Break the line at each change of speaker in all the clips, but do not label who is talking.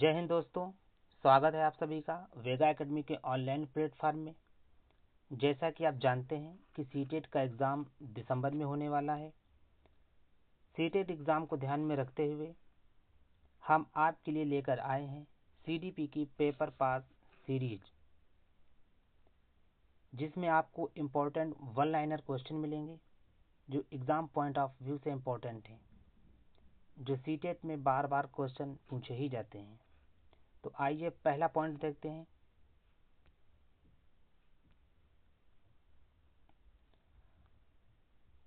जय हिंद दोस्तों। स्वागत है आप सभी का वेगा एकेडमी के ऑनलाइन प्लेटफॉर्म में। जैसा कि आप जानते हैं कि सीटेट का एग्ज़ाम दिसंबर में होने वाला है। सीटेट एग्ज़ाम को ध्यान में रखते हुए हम आपके लिए लेकर आए हैं सीडीपी की पेपर पास सीरीज, जिसमें आपको इम्पोर्टेंट वन लाइनर क्वेश्चन मिलेंगे जो एग्ज़ाम पॉइंट ऑफ व्यू से इम्पोर्टेंट हैं, जो सीटेट में बार बार क्वेश्चन पूछे ही जाते हैं। तो आइए पहला पॉइंट देखते हैं।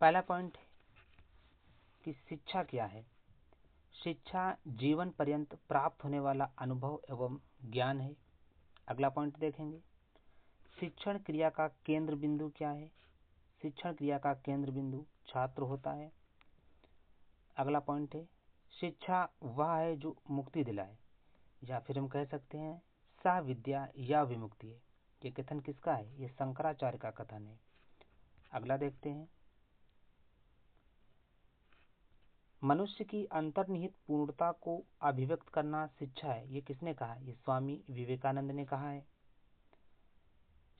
पहला पॉइंट कि शिक्षा क्या है। शिक्षा जीवन पर्यंत प्राप्त होने वाला अनुभव एवं ज्ञान है। अगला पॉइंट देखेंगे, शिक्षण क्रिया का केंद्र बिंदु क्या है। शिक्षण क्रिया का केंद्र बिंदु छात्र होता है। अगला पॉइंट है, शिक्षा वह है जो मुक्ति दिलाए, या फिर हम कह सकते हैं सा विद्या या विमुक्ति है। ये कथन किसका है? ये शंकराचार्य का कथन है। अगला देखते हैं, मनुष्य की अंतर्निहित पूर्णता को अभिव्यक्त करना शिक्षा है। ये किसने कहा? ये स्वामी विवेकानंद ने कहा है।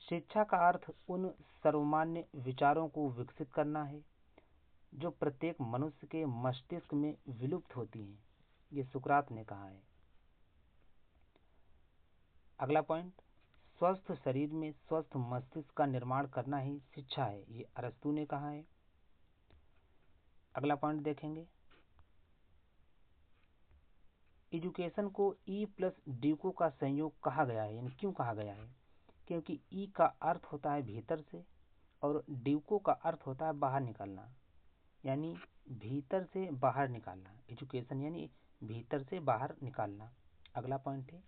शिक्षा का अर्थ उन सर्वमान्य विचारों को विकसित करना है जो प्रत्येक मनुष्य के मस्तिष्क में विलुप्त होती हैं। ये सुकरात ने कहा है। अगला पॉइंट, स्वस्थ शरीर में स्वस्थ मस्तिष्क का निर्माण करना ही शिक्षा है। ये अरस्तू ने कहा है। अगला पॉइंट देखेंगे, एजुकेशन को ई प्लस ड्यूको का संयोग कहा गया है। यानी क्यों कहा गया है? क्योंकि ई का अर्थ होता है भीतर से और ड्यूको का अर्थ होता है बाहर निकालना, यानी भीतर से बाहर निकालना। एजुकेशन यानी भीतर से बाहर निकालना। अगला पॉइंट है,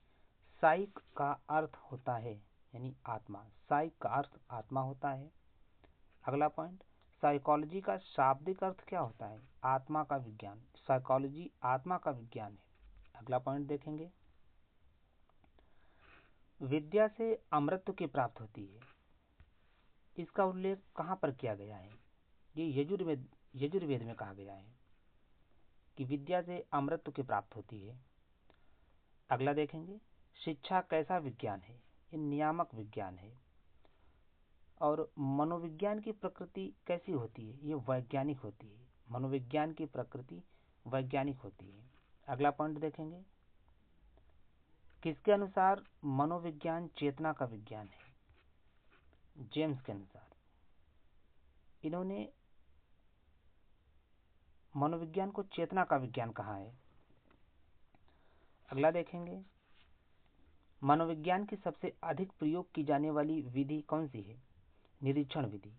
साइक का अर्थ होता है यानी आत्मा। साइक का अर्थ आत्मा होता है। अगला पॉइंट, साइकोलॉजी का शाब्दिक अर्थ क्या होता है? आत्मा का विज्ञान। साइकोलॉजी आत्मा का विज्ञान है। अगला पॉइंट देखेंगे, विद्या से अमृत की प्राप्त होती है। इसका उल्लेख कहाँ पर किया गया है? ये यजुर्वेद में कहा गया है कि विद्या से अमृत की प्राप्त होती है। अगला देखेंगे, शिक्षा कैसा विज्ञान है? ये नियामक विज्ञान है। और मनोविज्ञान की प्रकृति कैसी होती है? ये वैज्ञानिक होती है। मनोविज्ञान की प्रकृति वैज्ञानिक होती है। अगला पॉइंट देखेंगे, किसके अनुसार मनोविज्ञान चेतना का विज्ञान है? जेम्स के अनुसार। इन्होंने मनोविज्ञान को चेतना का विज्ञान कहा है। अगला देखेंगे, मनोविज्ञान की सबसे अधिक प्रयोग की जाने वाली विधि कौन सी है? निरीक्षण विधि।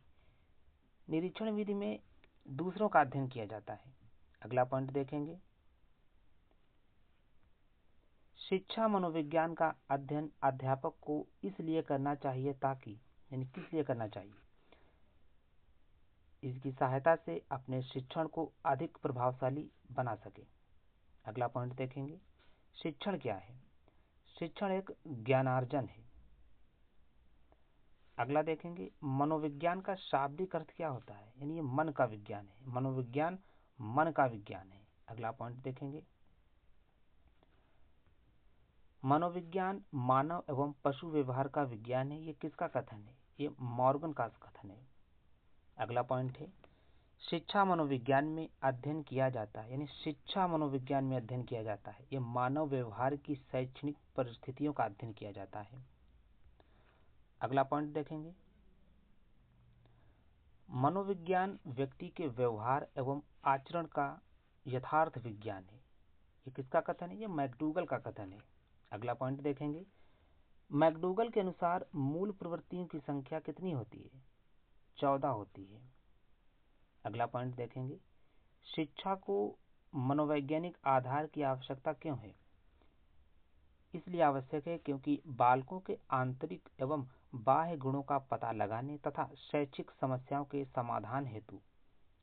निरीक्षण विधि में दूसरों का अध्ययन किया जाता है। अगला पॉइंट देखेंगे, शिक्षा मनोविज्ञान का अध्ययन अध्यापक को इसलिए करना चाहिए ताकि, यानी किस लिए करना चाहिए? इसकी सहायता से अपने शिक्षण को अधिक प्रभावशाली बना सके। अगला पॉइंट देखेंगे, शिक्षण क्या है? शिक्षण एक ज्ञानार्जन है। अगला देखेंगे, मनोविज्ञान का शाब्दिक अर्थ क्या होता है? यानी ये मन का विज्ञान है। मनोविज्ञान मन का विज्ञान है। अगला पॉइंट देखेंगे, मनोविज्ञान मानव एवं पशु व्यवहार का विज्ञान है। ये किसका कथन है? ये मॉर्गन का कथन है। अगला पॉइंट है, शिक्षा मनोविज्ञान में अध्ययन किया जाता है। यानी शिक्षा मनोविज्ञान में अध्ययन किया जाता है। ये मानव व्यवहार की शैक्षणिक परिस्थितियों का अध्ययन किया जाता है। अगला पॉइंट देखेंगे, मनोविज्ञान व्यक्ति के व्यवहार एवं आचरण का यथार्थ विज्ञान है। ये किसका कथन है? ये मैकडूगल का कथन है। अगला पॉइंट देखेंगे, मैकडूगल के अनुसार मूल प्रवृत्तियों की संख्या कितनी होती है? 14 होती है। अगला पॉइंट देखेंगे, शिक्षा को मनोवैज्ञानिक आधार की आवश्यकता क्यों है? इसलिए आवश्यक है क्योंकि बालकों के आंतरिक एवं बाह्य गुणों का पता लगाने तथा शैक्षिक समस्याओं के समाधान हेतु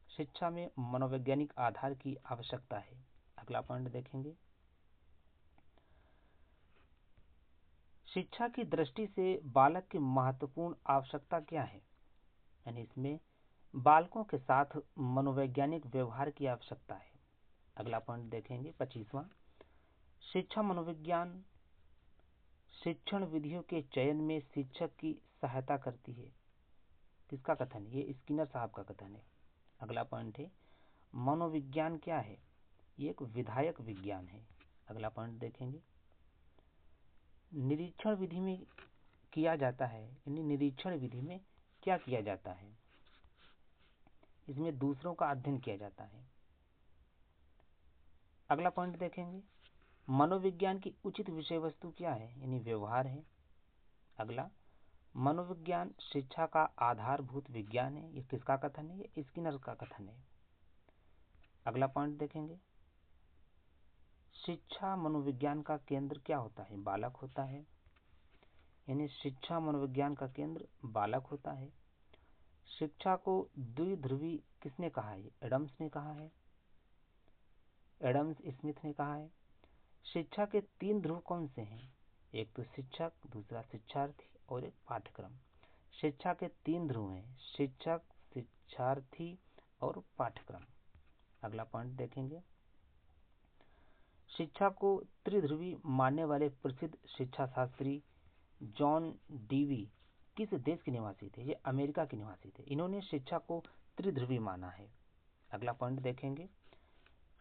शिक्षा में मनोवैज्ञानिक आधार की आवश्यकता है। अगला पॉइंट देखेंगे, शिक्षा की दृष्टि से बालक की महत्वपूर्ण आवश्यकता क्या है? यानी इसमें बालकों के साथ मनोवैज्ञानिक व्यवहार की आवश्यकता है। अगला पॉइंट देखेंगे 25वां, शिक्षा मनोविज्ञान शिक्षण विधियों के चयन में शिक्षक की सहायता करती है। किसका कथन है? ये स्किनर साहब का कथन है। अगला पॉइंट है, मनोविज्ञान क्या है? ये एक विधायक विज्ञान है। अगला पॉइंट देखेंगे, निरीक्षण विधि में किया जाता है, यानी निरीक्षण विधि में क्या किया जाता है? इसमें दूसरों का अध्ययन किया जाता है। अगला पॉइंट देखेंगे, मनोविज्ञान की उचित विषय वस्तु क्या है? यानी व्यवहार है। अगला, मनोविज्ञान शिक्षा का आधारभूत विज्ञान है। ये किसका कथन है? ये स्किनर का कथन है। अगला पॉइंट देखेंगे, शिक्षा मनोविज्ञान का केंद्र क्या होता है? बालक होता है। यानी शिक्षा मनोविज्ञान का केंद्र बालक होता है। शिक्षा को द्विध्रुवी किसने कहा है? एडम्स ने कहा है, एडम्स स्मिथ ने कहा है। शिक्षा के 3 ध्रुव कौन से हैं? एक तो शिक्षक, दूसरा शिक्षार्थी और एक पाठ्यक्रम। शिक्षा के 3 ध्रुव हैं, शिक्षक, शिक्षार्थी और पाठ्यक्रम। अगला पॉइंट देखेंगे, शिक्षा को त्रिध्रुवी मानने वाले प्रसिद्ध शिक्षा शास्त्री जॉन डीवी किस देश के निवासी थे? ये अमेरिका के निवासी थे। इन्होंने शिक्षा को त्रिध्रुवी माना है। अगला पॉइंट देखेंगे,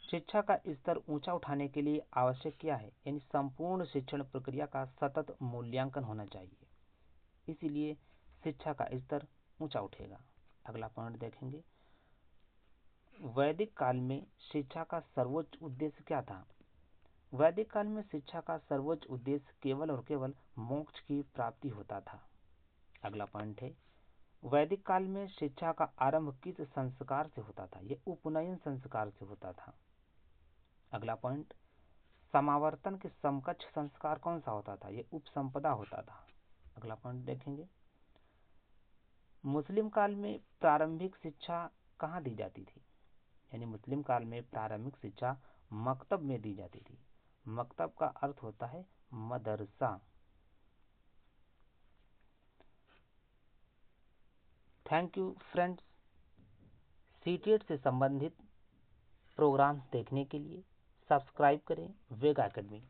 शिक्षा का स्तर ऊंचा उठाने के लिए आवश्यक क्या है? यानी संपूर्ण शिक्षण प्रक्रिया का सतत मूल्यांकन होना चाहिए, इसीलिए शिक्षा का स्तर ऊंचा उठेगा। अगला पॉइंट देखेंगे, वैदिक काल में शिक्षा का सर्वोच्च उद्देश्य क्या था? वैदिक काल में शिक्षा का सर्वोच्च उद्देश्य केवल और केवल मोक्ष की प्राप्ति होता था। अगला पॉइंट है, वैदिक काल में शिक्षा का आरंभ किस संस्कार से होता था? यह उपनयन संस्कार से होता था। अगला पॉइंट, समावर्तन के समकक्ष संस्कार कौन सा होता था? यह उपसंपदा होता था। अगला पॉइंट देखेंगे, मुस्लिम काल में प्रारंभिक शिक्षा कहाँ दी जाती थी? यानी मुस्लिम काल में प्रारंभिक शिक्षा मकतब में दी जाती थी। मकतब का अर्थ होता है मदरसा। Thank you friends. सीटेट से संबंधित प्रोग्राम्स देखने के लिए सब्सक्राइब करें वेग एकेडमी।